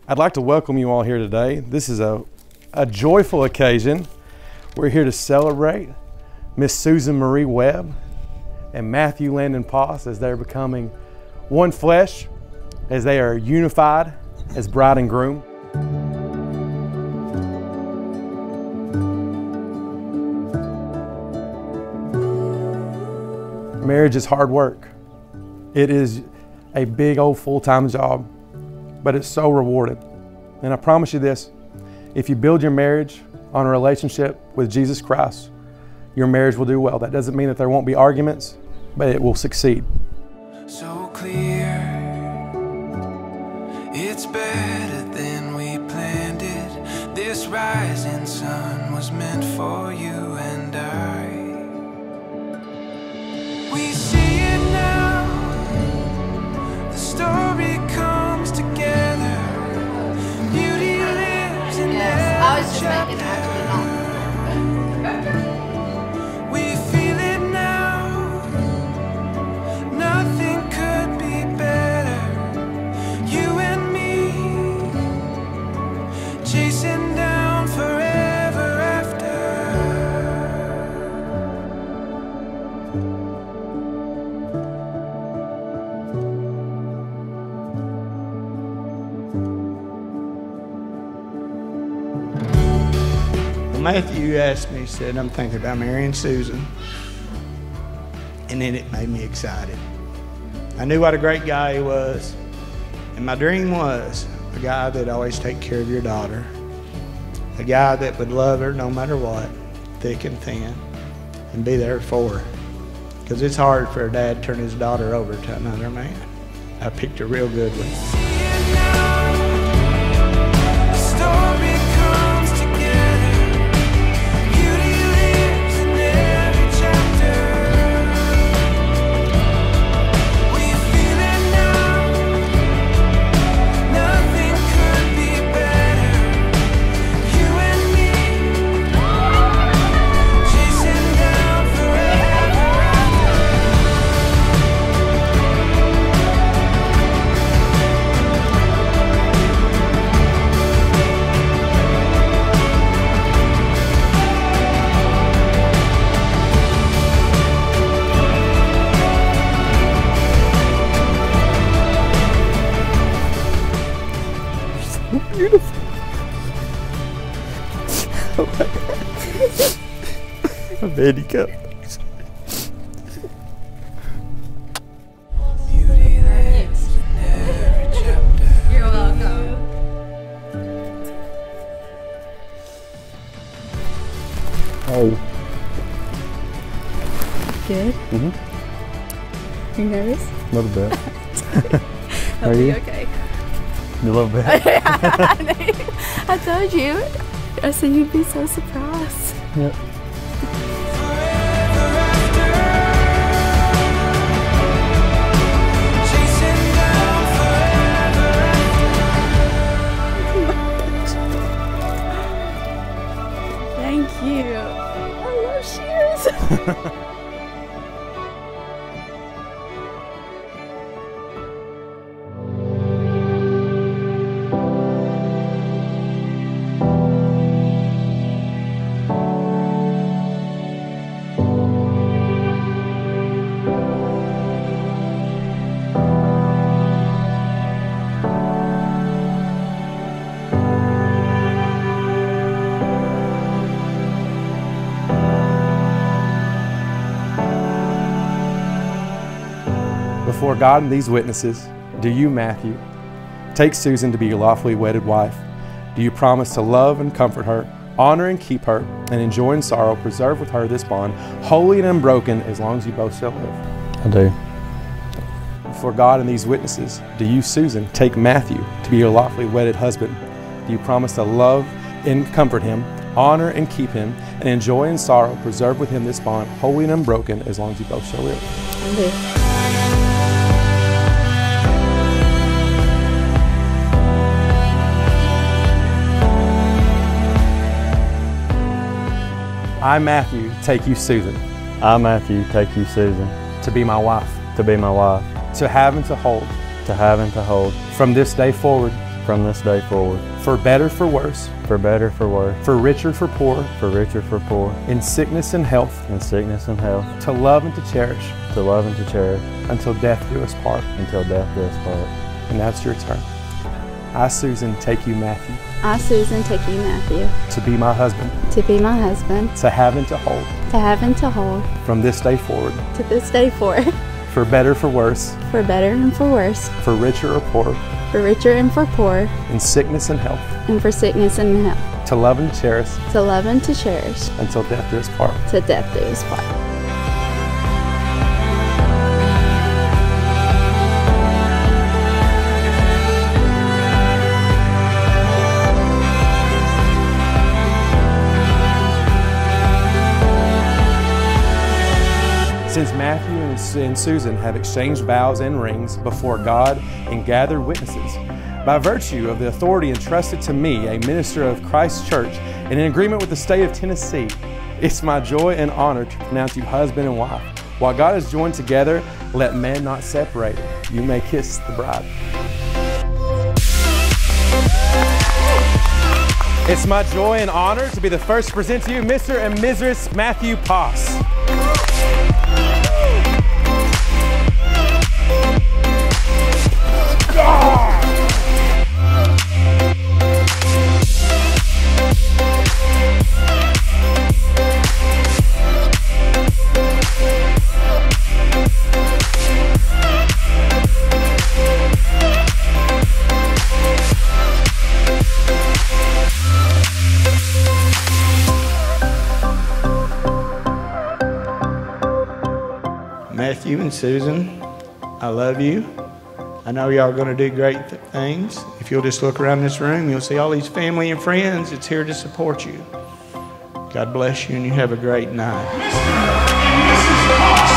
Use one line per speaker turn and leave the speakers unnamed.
I'd like to welcome you all here today. This is a joyful occasion. We're here to celebrate Miss Susan Marie Webb and Matthew Landon Poss as they're becoming one flesh, as they are unified as bride and groom. Marriage is hard work. It is a big old full-time job, but it's so rewarding. And I promise you this, if you build your marriage on a relationship with Jesus Christ, your marriage will do well. That doesn't mean that there won't be arguments, but it will succeed.
So clear, it's better than we planned it. This rising sun was meant for you and I. We see it now, the story comes together. Beauty lives in every chapter. We feel it now, nothing could be better. You and me, chasing down forever after.
Matthew asked me, he said, I'm thinking about marrying Susan. And then it made me excited. I knew what a great guy he was. And my dream was a guy that'd always take care of your daughter. A guy that would love her no matter what, thick and thin, and be there for her. Because it's hard for a dad to turn his daughter over to another man. I picked a real good one.
Beautiful. I'm handicapped.
Beauty lives in every chapter.
You're welcome.
Oh.
Good?
Mm-hmm.
You nervous?
A little bit.
Are you okay?
A little bit.
I told you. I said you'd be so surprised.
Yep.
Thank you. I love shears.
Before God and these witnesses, do you, Matthew, take Susan to be your lawfully wedded wife? Do you promise to love and comfort her, honor and keep her, and in joy and sorrow preserve with her this bond, holy and unbroken, as long as you both shall live?
I do.
Before God and these witnesses, do you, Susan, take Matthew to be your lawfully wedded husband? Do you promise to love and comfort him, honor and keep him, and in joy and sorrow preserve with him this bond, holy and unbroken, as long as you both shall live?
I do.
I, Matthew, take you, Susan.
I, Matthew, take you, Susan.
To be my wife.
To be my wife.
To have and to hold.
To have and to hold.
From this day forward.
from this day forward,
for better, for worse,
for better, for worse,
for richer, for poor,
for richer, for poor,
in sickness and health,
in sickness and health,
to love and to cherish,
to love and to cherish,
until death do us part.
until death do us part.
And now it's your turn. I, Susan, take you, Matthew,
I, Susan, take you, Matthew,
to be my husband,
to be my husband,
to have and to hold,
to have and to hold,
from this day forward,
to this day forward,
for better, for worse,
for better and for worse,
for richer or poor,
for richer and for poor,
in sickness and health,
and for sickness and health,
to love and to cherish,
to love and to cherish,
until death do us part.
to death do us part.
Since Matthew and Susan have exchanged vows and rings before God and gathered witnesses, by virtue of the authority entrusted to me, a minister of Christ's church, and in agreement with the state of Tennessee, it's my joy and honor to pronounce you husband and wife. What God has joined together, let man not separate. You may kiss the bride. It's my joy and honor to be the first to present to you Mr. and Mrs. Matthew Poss.
Matthew and Susan, I love you. I know y'all are going to do great things. If you'll just look around this room, you'll see all these family and friends that's here to support you. God bless you, and you have a great night.
Mr. and Mrs. Poss.